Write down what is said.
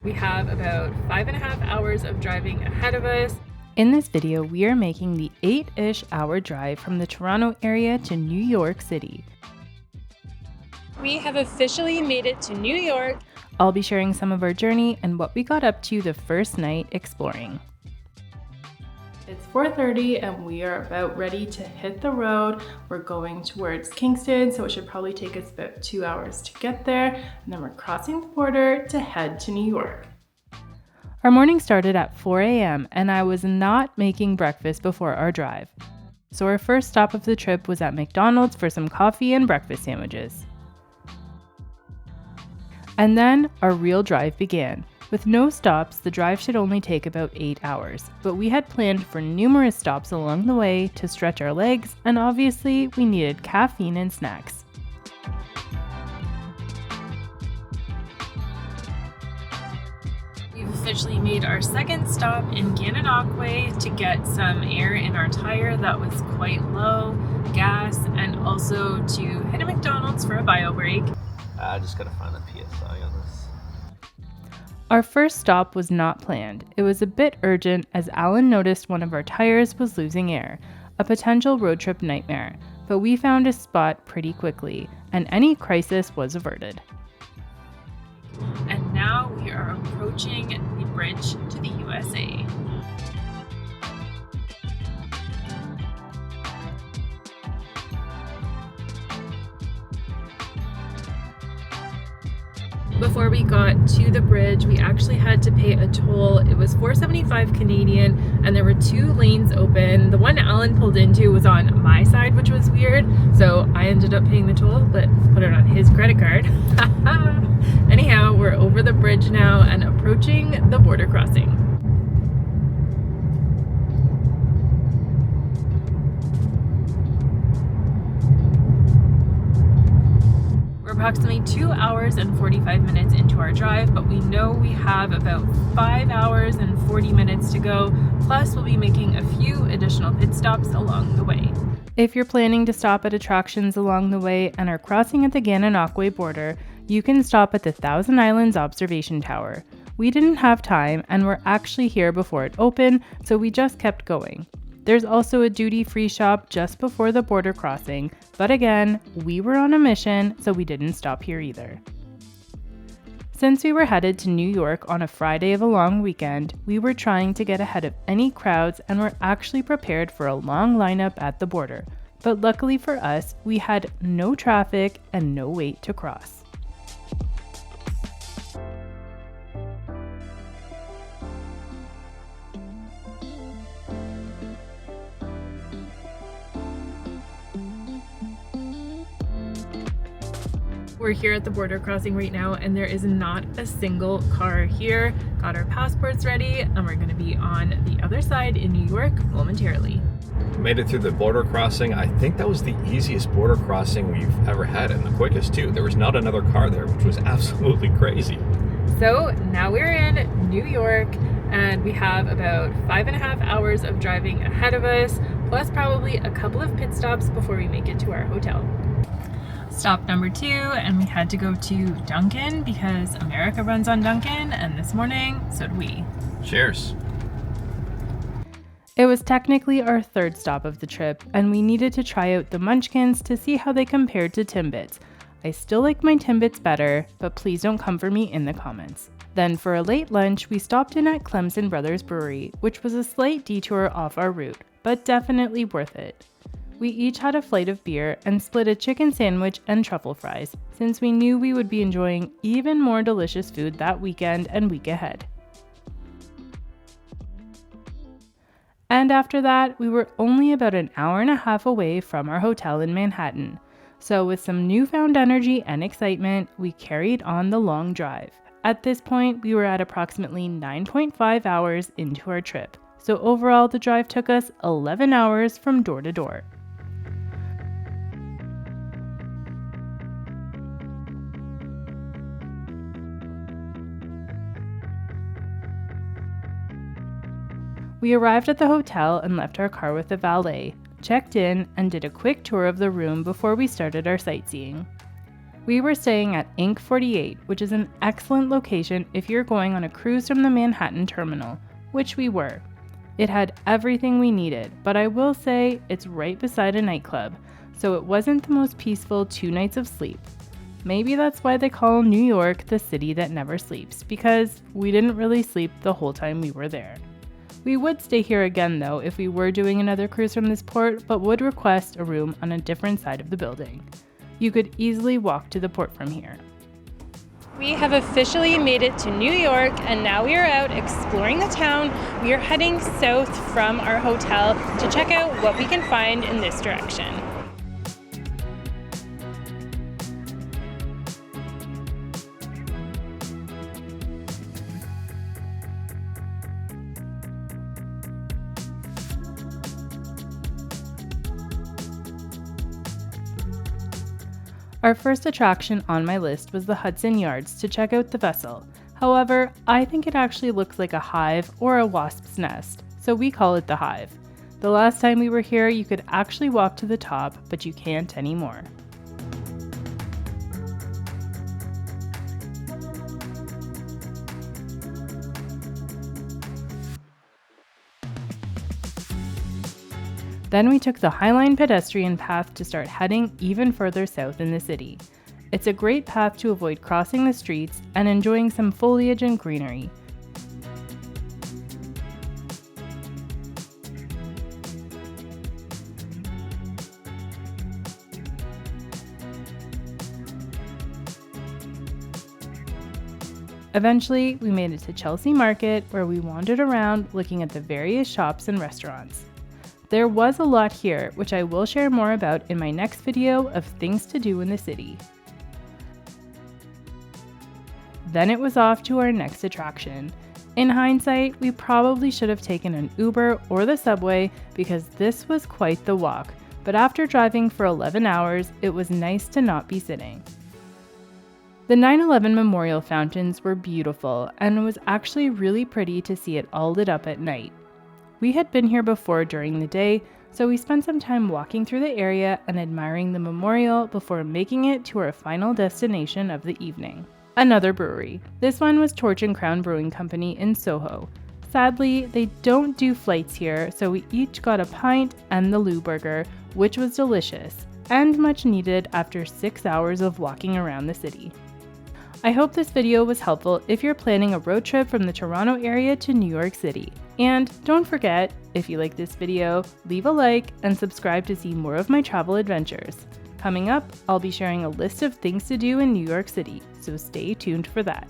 We have about 5.5 hours of driving ahead of us. In this video, we are making the 8-ish hour drive from the Toronto area to New York City. We have officially made it to New York. I'll be sharing some of our journey and what we got up to the first night exploring. It's 4:30 and we are about ready to hit the road. We're going towards Kingston, so it should probably take us about 2 hours to get there, and then we're crossing the border to head to New York. Our morning started at 4 a.m. and I was not making breakfast before our drive. So our first stop of the trip was at McDonald's for some coffee and breakfast sandwiches. And then our real drive began. With no stops, the drive should only take about 8 hours, but we had planned for numerous stops along the way to stretch our legs, and obviously we needed caffeine and snacks. We've officially made our second stop in Getaways to get some air in our tire that was quite low, gas, and also to hit a McDonald's for a bio break. I just gotta find the PSI on this. Our first stop was not planned. It was a bit urgent as Alan noticed one of our tires was losing air, a potential road trip nightmare, but we found a spot pretty quickly, and any crisis was averted. And now we are approaching the bridge to the USA. Before we got to the bridge, we actually had to pay a toll. It was $4.75 Canadian, and there were 2 lanes open. The one Alan pulled into was on my side, which was weird, so I ended up paying the toll, but put it on his credit card. Anyhow, we're over the bridge now and approaching the border crossing. We're approximately 2 hours and 45 minutes into our drive, but we know we have about 5 hours and 40 minutes to go, plus we'll be making a few additional pit stops along the way. If you're planning to stop at attractions along the way and are crossing at the Gananoque border, you can stop at the Thousand Islands Observation Tower. We didn't have time and were actually here before it opened, so we just kept going. There's also a duty-free shop just before the border crossing, but again, we were on a mission, so we didn't stop here either. Since we were headed to New York on a Friday of a long weekend, we were trying to get ahead of any crowds and were actually prepared for a long lineup at the border. But luckily for us, we had no traffic and no wait to cross. We're here at the border crossing right now, and there is not a single car here. Got our passports ready, and we're gonna be on the other side in New York momentarily. Made it through the border crossing. I think that was the easiest border crossing we've ever had, and the quickest too. There was not another car there, which was absolutely crazy. So now we're in New York, and we have about 5.5 hours of driving ahead of us, plus probably a couple of pit stops before we make it to our hotel. Stop number 2, and we had to go to Dunkin' because America runs on Dunkin', and this morning, so do we. Cheers. It was technically our third stop of the trip, and we needed to try out the Munchkins to see how they compared to Timbits. I still like my Timbits better, but please don't come for me in the comments. Then for a late lunch, we stopped in at Clemson Brothers Brewery, which was a slight detour off our route, but definitely worth it. We each had a flight of beer and split a chicken sandwich and truffle fries, since we knew we would be enjoying even more delicious food that weekend and week ahead. And after that, we were only about an hour and a half away from our hotel in Manhattan. So with some newfound energy and excitement, we carried on the long drive. At this point, we were at approximately 9.5 hours into our trip. So overall, the drive took us 11 hours from door to door. We arrived at the hotel and left our car with the valet, checked in, and did a quick tour of the room before we started our sightseeing. We were staying at Inc. 48, which is an excellent location if you're going on a cruise from the Manhattan terminal, which we were. It had everything we needed, but I will say it's right beside a nightclub, so it wasn't the most peaceful 2 nights of sleep. Maybe that's why they call New York the city that never sleeps, because we didn't really sleep the whole time we were there. We would stay here again though if we were doing another cruise from this port, but would request a room on a different side of the building. You could easily walk to the port from here. We have officially made it to New York, and now we are out exploring the town. We are heading south from our hotel to check out what we can find in this direction. Our first attraction on my list was the Hudson Yards to check out the vessel. However, I think it actually looks like a hive or a wasp's nest, so we call it the Hive. The last time we were here, you could actually walk to the top, but you can't anymore. Then we took the Highline pedestrian path to start heading even further south in the city. It's a great path to avoid crossing the streets and enjoying some foliage and greenery. Eventually, we made it to Chelsea Market, where we wandered around looking at the various shops and restaurants. There was a lot here, which I will share more about in my next video of things to do in the city. Then it was off to our next attraction. In hindsight, we probably should have taken an Uber or the subway because this was quite the walk, but after driving for 11 hours, it was nice to not be sitting. The 9/11 memorial fountains were beautiful, and it was actually really pretty to see it all lit up at night. We had been here before during the day, so we spent some time walking through the area and admiring the memorial before making it to our final destination of the evening. Another brewery. This one was Torch and Crown Brewing Company in Soho. Sadly, they don't do flights here, so we each got a pint and the Lou Burger, which was delicious and much needed after 6 hours of walking around the city. I hope this video was helpful if you're planning a road trip from the Toronto area to New York City. And don't forget, if you like this video, leave a like and subscribe to see more of my travel adventures. Coming up, I'll be sharing a list of things to do in New York City, so stay tuned for that.